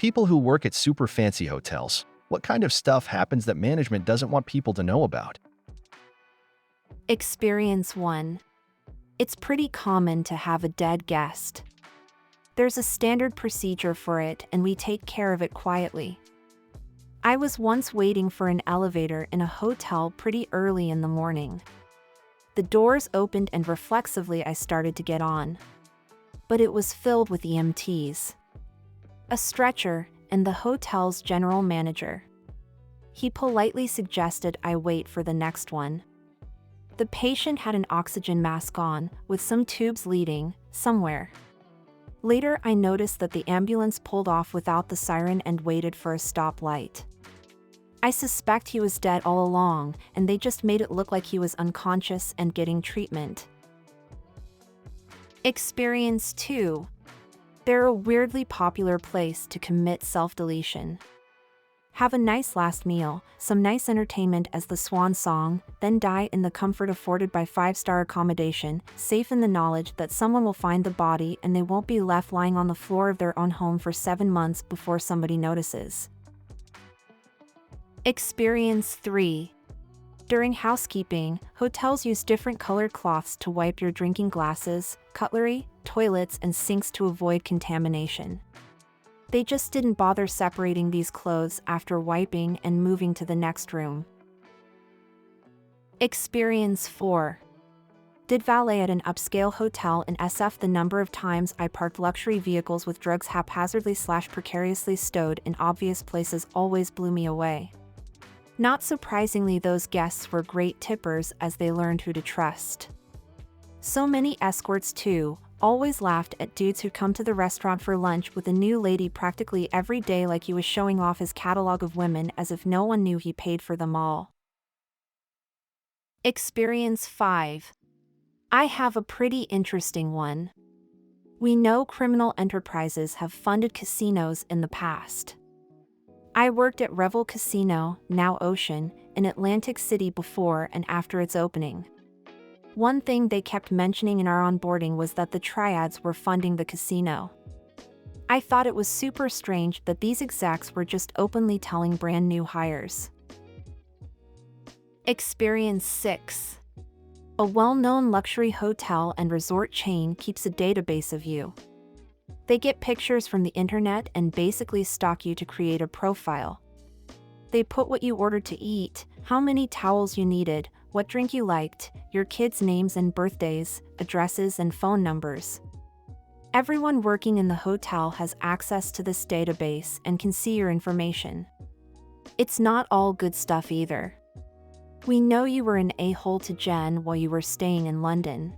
People who work at super fancy hotels, what kind of stuff happens that management doesn't want people to know about? Experience 1. It's pretty common to have a dead guest. There's a standard procedure for it, and we take care of it quietly. I was once waiting for an elevator in a hotel pretty early in the morning. The doors opened and reflexively I started to get on. But it was filled with EMTs. A stretcher, and the hotel's general manager. He politely suggested I wait for the next one. The patient had an oxygen mask on, with some tubes leading somewhere. Later, I noticed that the ambulance pulled off without the siren and waited for a stoplight. I suspect he was dead all along, and they just made it look like he was unconscious and getting treatment. Experience 2. They're a weirdly popular place to commit self-deletion. Have a nice last meal, some nice entertainment as the swan song, then die in the comfort afforded by 5-star accommodation, safe in the knowledge that someone will find the body and they won't be left lying on the floor of their own home for 7 months before somebody notices. Experience 3. During housekeeping, hotels use different colored cloths to wipe your drinking glasses, cutlery, toilets, and sinks to avoid contamination. They just didn't bother separating these clothes after wiping and moving to the next room. Experience 4. Did valet at an upscale hotel in SF. The number of times I parked luxury vehicles with drugs haphazardly/precariously stowed in obvious places always blew me away. Not surprisingly, those guests were great tippers as they learned who to trust. So many escorts too, always laughed at dudes who'd come to the restaurant for lunch with a new lady practically every day like he was showing off his catalog of women as if no one knew he paid for them all. Experience 5. I have a pretty interesting one. We know criminal enterprises have funded casinos in the past. I worked at Revel Casino, now Ocean, in Atlantic City before and after its opening. One thing they kept mentioning in our onboarding was that the triads were funding the casino. I thought it was super strange that these execs were just openly telling brand new hires. Experience 6. A well-known luxury hotel and resort chain keeps a database of you. They get pictures from the internet and basically stalk you to create a profile. They put what you ordered to eat, how many towels you needed, what drink you liked, your kids' names and birthdays, addresses and phone numbers. Everyone working in the hotel has access to this database and can see your information. It's not all good stuff either. We know you were an a-hole to Jen while you were staying in London.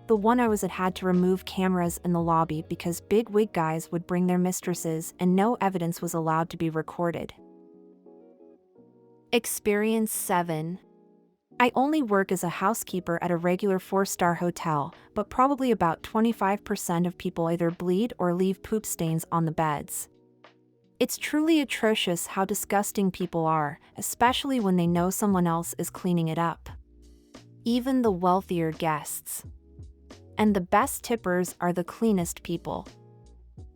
The one I was at had to remove cameras in the lobby because big wig guys would bring their mistresses and no evidence was allowed to be recorded. Experience 7. I only work as a housekeeper at a regular 4-star hotel, but probably about 25% of people either bleed or leave poop stains on the beds. It's truly atrocious how disgusting people are, especially when they know someone else is cleaning it up. Even the wealthier guests. And the best tippers are the cleanest people.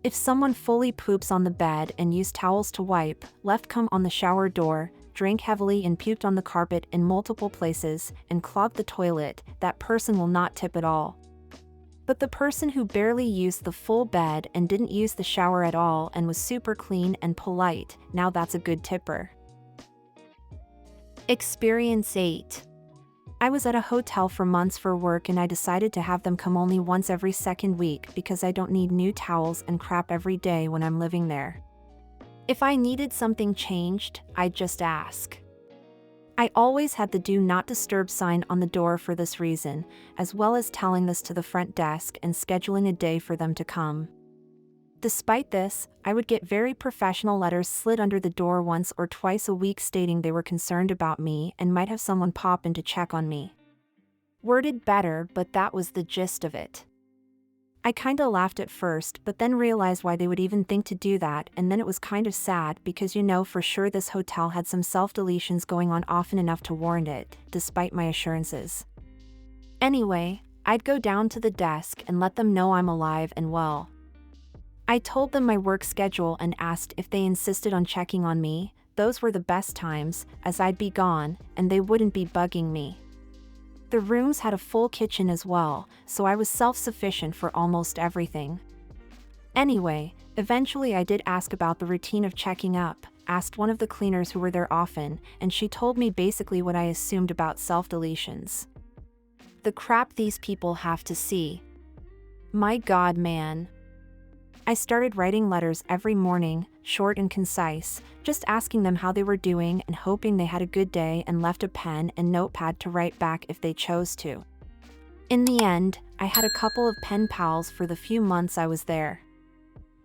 If someone fully poops on the bed and used towels to wipe, left cum on the shower door, drank heavily and puked on the carpet in multiple places, and clogged the toilet, that person will not tip at all. But the person who barely used the full bed and didn't use the shower at all and was super clean and polite, now that's a good tipper. Experience 8. I was at a hotel for months for work and I decided to have them come only once every second week because I don't need new towels and crap every day when I'm living there. If I needed something changed, I'd just ask. I always had the do not disturb sign on the door for this reason, as well as telling this to the front desk and scheduling a day for them to come. Despite this, I would get very professional letters slid under the door once or twice a week stating they were concerned about me and might have someone pop in to check on me. Worded better, but that was the gist of it. I kinda laughed at first, but then realized why they would even think to do that, and then it was kind of sad because you know for sure this hotel had some self-deletions going on often enough to warrant it, despite my assurances. Anyway, I'd go down to the desk and let them know I'm alive and well. I told them my work schedule and asked if they insisted on checking on me. Those were the best times, as I'd be gone, and they wouldn't be bugging me. The rooms had a full kitchen as well, so I was self-sufficient for almost everything. Anyway, eventually I did ask about the routine of checking up, asked one of the cleaners who were there often, and she told me basically what I assumed about self-deletions. The crap these people have to see. My God, man. I started writing letters every morning, short and concise, just asking them how they were doing and hoping they had a good day, and left a pen and notepad to write back if they chose to. In the end, I had a couple of pen pals for the few months I was there.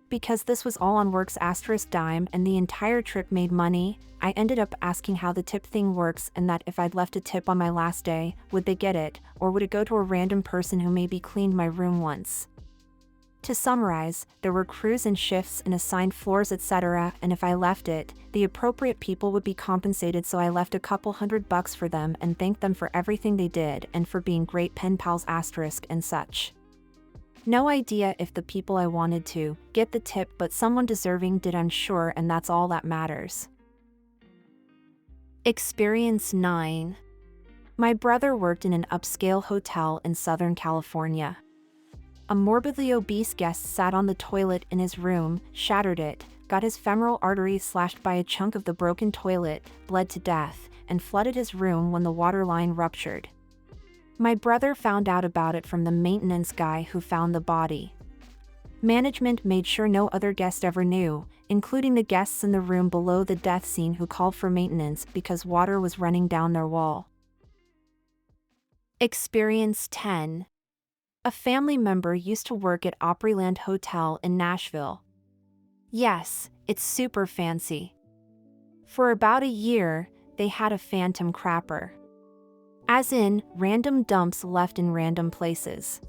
Because this was all on work's asterisk dime and the entire trip made money, I ended up asking how the tip thing works and that if I'd left a tip on my last day, would they get it, or would it go to a random person who maybe cleaned my room once? To summarize, there were crews and shifts and assigned floors, etc., and if I left it, the appropriate people would be compensated, so I left a couple $100 for them and thanked them for everything they did and for being great pen pals asterisk and such. No idea if the people I wanted to get the tip, but someone deserving did, I'm sure, and that's all that matters. Experience 9. My brother worked in an upscale hotel in Southern California. A morbidly obese guest sat on the toilet in his room, shattered it, got his femoral artery slashed by a chunk of the broken toilet, bled to death, and flooded his room when the water line ruptured. My brother found out about it from the maintenance guy who found the body. Management made sure no other guest ever knew, including the guests in the room below the death scene who called for maintenance because water was running down their wall. Experience 10. A family member used to work at Opryland Hotel in Nashville. Yes, it's super fancy. For about a year, they had a phantom crapper. As in, random dumps left in random places.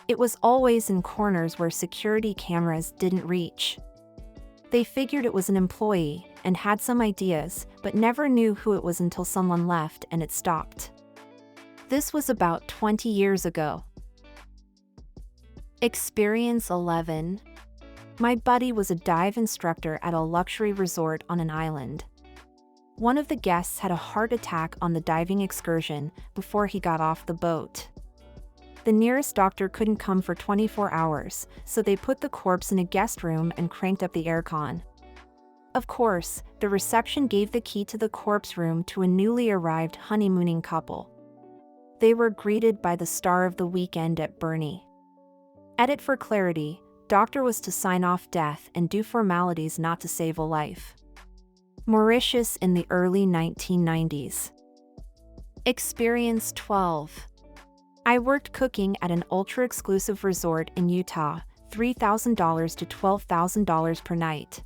It was always in corners where security cameras didn't reach. They figured it was an employee and had some ideas, but never knew who it was until someone left and it stopped. This was about 20 years ago. Experience 11. My buddy was a dive instructor at a luxury resort on an island. One of the guests had a heart attack on the diving excursion before he got off the boat. The nearest doctor couldn't come for 24 hours, so they put the corpse in a guest room and cranked up the aircon. Of course, the reception gave the key to the corpse room to a newly arrived honeymooning couple. They were greeted by the star of the weekend at Bernie. Edit for clarity, doctor was to sign off death and do formalities not to save a life. Mauritius in the early 1990s. Experience 12. I worked cooking at an ultra-exclusive resort in Utah, $3,000 to $12,000 per night.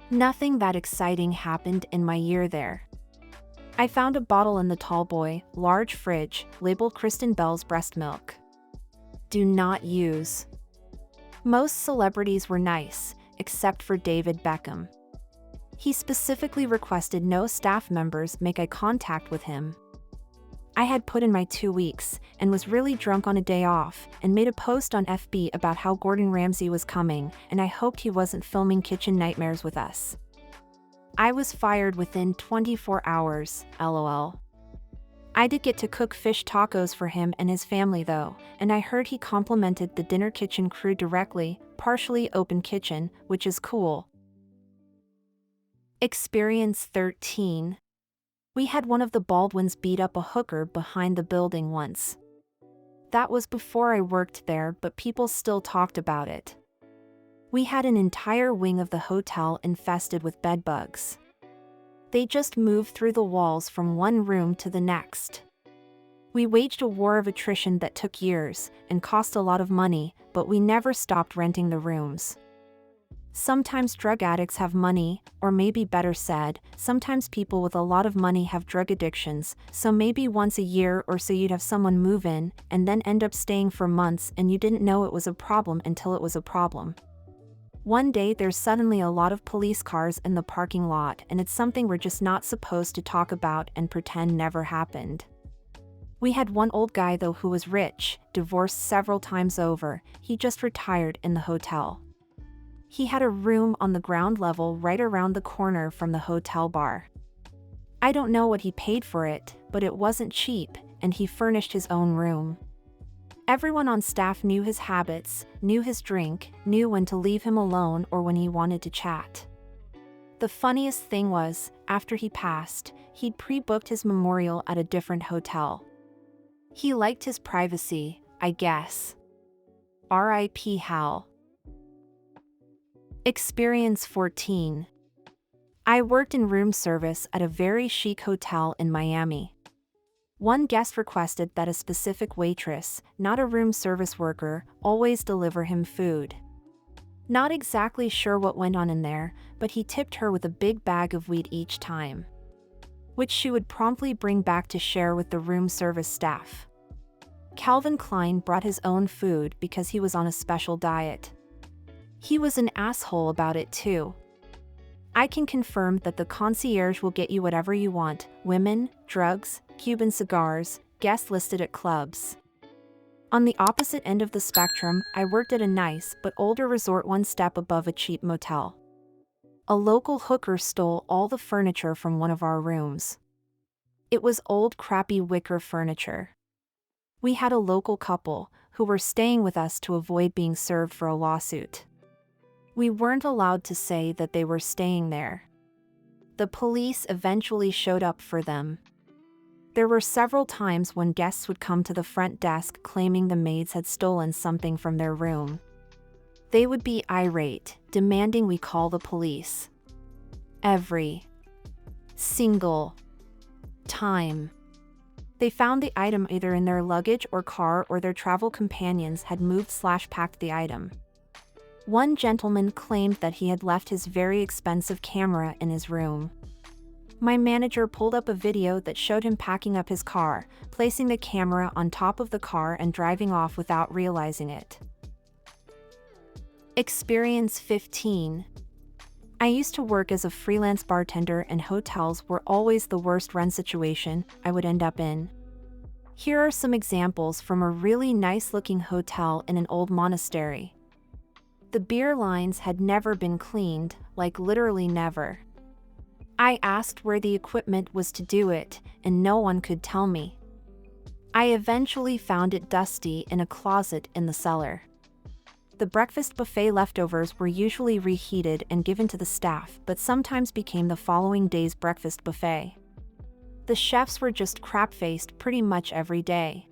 Nothing that exciting happened in my year there. I found a bottle in the tallboy, large fridge, labeled Kristen Bell's breast milk. Do not use. Most celebrities were nice, except for David Beckham. He specifically requested no staff members make eye contact with him. I had put in my 2 weeks, and was really drunk on a day off, and made a post on FB about how Gordon Ramsay was coming, and I hoped he wasn't filming Kitchen Nightmares with us. I was fired within 24 hours, lol. I did get to cook fish tacos for him and his family though, and I heard he complimented the dinner kitchen crew directly, partially open kitchen, which is cool. Experience 13. We had one of the Baldwins beat up a hooker behind the building once. That was before I worked there, but people still talked about it. We had an entire wing of the hotel infested with bedbugs. They just moved through the walls from one room to the next. We waged a war of attrition that took years and cost a lot of money, but we never stopped renting the rooms. Sometimes drug addicts have money, or maybe better said, sometimes people with a lot of money have drug addictions, so maybe once a year or so you'd have someone move in and then end up staying for months and you didn't know it was a problem until it was a problem. One day there's suddenly a lot of police cars in the parking lot and it's something we're just not supposed to talk about and pretend never happened. We had one old guy though who was rich, divorced several times over, he just retired in the hotel. He had a room on the ground level right around the corner from the hotel bar. I don't know what he paid for it, but it wasn't cheap, and he furnished his own room. Everyone on staff knew his habits, knew his drink, knew when to leave him alone or when he wanted to chat. The funniest thing was, after he passed, he'd pre-booked his memorial at a different hotel. He liked his privacy, I guess. R.I.P. Hal. Experience 14. I worked in room service at a very chic hotel in Miami. One guest requested that a specific waitress, not a room service worker, always deliver him food. Not exactly sure what went on in there, but he tipped her with a big bag of weed each time, which she would promptly bring back to share with the room service staff. Calvin Klein brought his own food because he was on a special diet. He was an asshole about it too. I can confirm that the concierge will get you whatever you want: women, drugs, Cuban cigars, guests listed at clubs. On the opposite end of the spectrum, I worked at a nice but older resort one step above a cheap motel. A local hooker stole all the furniture from one of our rooms. It was old crappy wicker furniture. We had a local couple who were staying with us to avoid being served for a lawsuit. We weren't allowed to say that they were staying there. The police eventually showed up for them. There were several times when guests would come to the front desk claiming the maids had stolen something from their room. They would be irate, demanding we call the police. Every single time. They found the item either in their luggage or car, or their travel companions had moved/packed the item. One gentleman claimed that he had left his very expensive camera in his room. My manager pulled up a video that showed him packing up his car, placing the camera on top of the car and driving off without realizing it. Experience 15. I used to work as a freelance bartender, and hotels were always the worst run situation I would end up in. Here are some examples from a really nice-looking hotel in an old monastery. The beer lines had never been cleaned, like literally never. I asked where the equipment was to do it, and no one could tell me. I eventually found it dusty in a closet in the cellar. The breakfast buffet leftovers were usually reheated and given to the staff, but sometimes became the following day's breakfast buffet. The chefs were just crap-faced pretty much every day.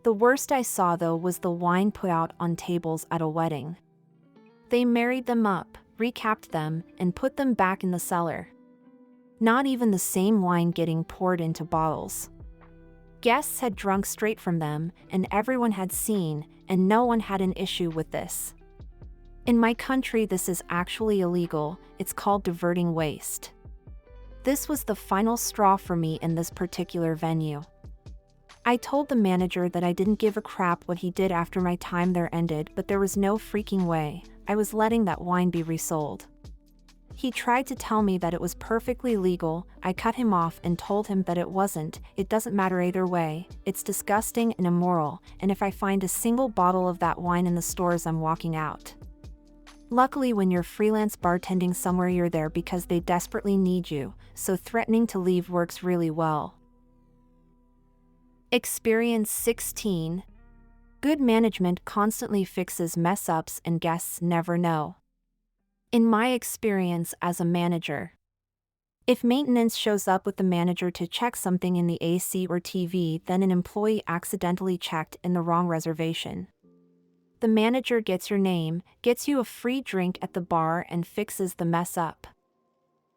The worst I saw though was the wine put out on tables at a wedding. They married them up, recapped them, and put them back in the cellar. Not even the same wine getting poured into bottles. Guests had drunk straight from them, and everyone had seen, and no one had an issue with this. In my country, this is actually illegal. It's called diverting waste. This was the final straw for me in this particular venue. I told the manager that I didn't give a crap what he did after my time there ended, but there was no freaking way I was letting that wine be resold. He tried to tell me that it was perfectly legal. I cut him off and told him that it wasn't. It doesn't matter either way. It's disgusting and immoral, and if I find a single bottle of that wine in the stores, I'm walking out. Luckily, when you're freelance bartending somewhere, you're there because they desperately need you, so threatening to leave works really well. Experience 16. Good management constantly fixes mess-ups and guests never know. In my experience as a manager, if maintenance shows up with the manager to check something in the AC or TV, then an employee accidentally checked in the wrong reservation. The manager gets your name, gets you a free drink at the bar, and fixes the mess up.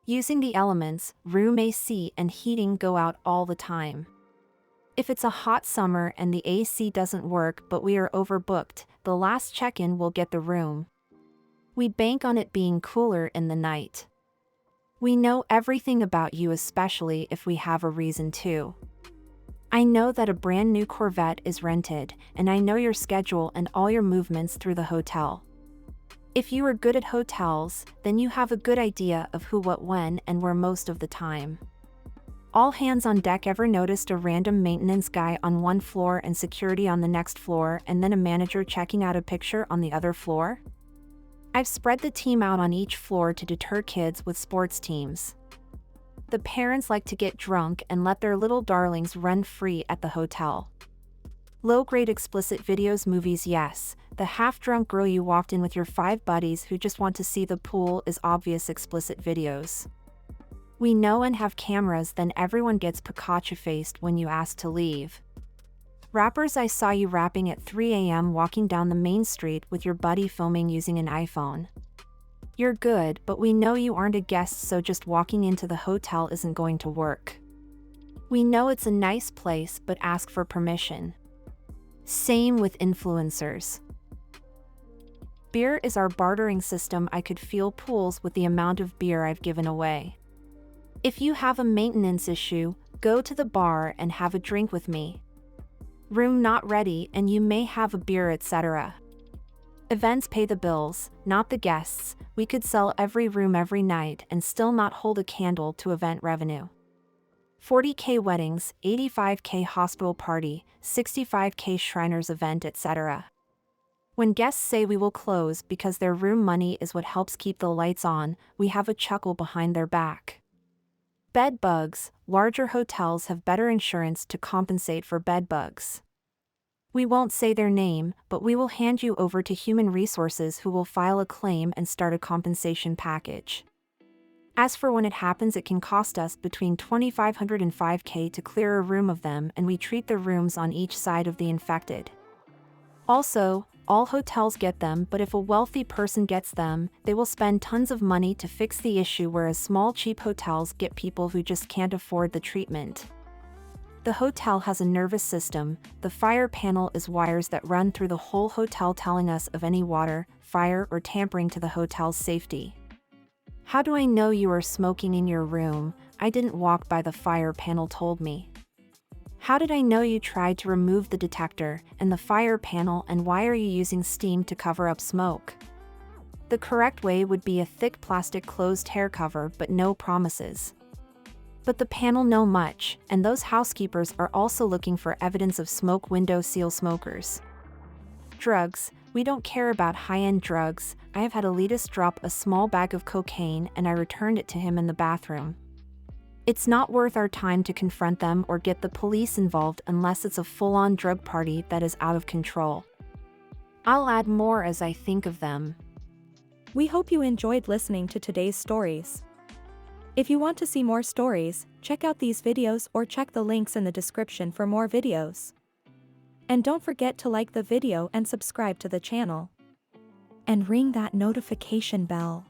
Using the elements, room AC and heating go out all the time. If it's a hot summer and the AC doesn't work but we are overbooked, the last check-in will get the room. We bank on it being cooler in the night. We know everything about you, especially if we have a reason to. I know that a brand new Corvette is rented, and I know your schedule and all your movements through the hotel. If you are good at hotels, then you have a good idea of who, what, when, and where most of the time. All hands on deck. Ever noticed a random maintenance guy on one floor and security on the next floor, and then a manager checking out a picture on the other floor? I've spread the team out on each floor to deter kids with sports teams. The parents like to get drunk and let their little darlings run free at the hotel. Low-grade explicit videos, movies, yes. The half-drunk girl you walked in with your 5 buddies who just want to see the pool is obvious explicit videos. We know and have cameras, then everyone gets Pikachu-faced when you ask to leave. Rappers, I saw you rapping at 3 a.m. walking down the main street with your buddy filming using an iPhone. You're good, but we know you aren't a guest, so just walking into the hotel isn't going to work. We know it's a nice place, but ask for permission. Same with influencers. Beer is our bartering system. I could fill pools with the amount of beer I've given away. If you have a maintenance issue, go to the bar and have a drink with me. Room not ready and you may have a beer, etc. Events pay the bills, not the guests. We could sell every room every night and still not hold a candle to event revenue. 40K weddings, 85K hospital party, 65K Shriners event, etc. When guests say we will close because their room money is what helps keep the lights on, we have a chuckle behind their back. Bed bugs, larger hotels have better insurance to compensate for bed bugs. We won't say their name, but we will hand you over to human resources who will file a claim and start a compensation package. As for when it happens, it can cost us between $2,500 and $5K to clear a room of them, and we treat the rooms on each side of the infected. Also, all hotels get them, but if a wealthy person gets them, they will spend tons of money to fix the issue, whereas small cheap hotels get people who just can't afford the treatment. The hotel has a nervous system. The fire panel is wires that run through the whole hotel telling us of any water, fire, or tampering to the hotel's safety. How do I know you are smoking in your room? I didn't walk by, the fire panel told me. How did I know you tried to remove the detector and the fire panel, and why are you using steam to cover up smoke? The correct way would be a thick plastic closed hair cover, but no promises. But the panel know much, and those housekeepers are also looking for evidence of smoke window seal smokers. Drugs, we don't care about high-end drugs. I have had elitists drop a small bag of cocaine and I returned it to him in the bathroom. It's not worth our time to confront them or get the police involved unless it's a full-on drug party that is out of control. I'll add more as I think of them. We hope you enjoyed listening to today's stories. If you want to see more stories, check out these videos or check the links in the description for more videos. And don't forget to like the video and subscribe to the channel. And ring that notification bell.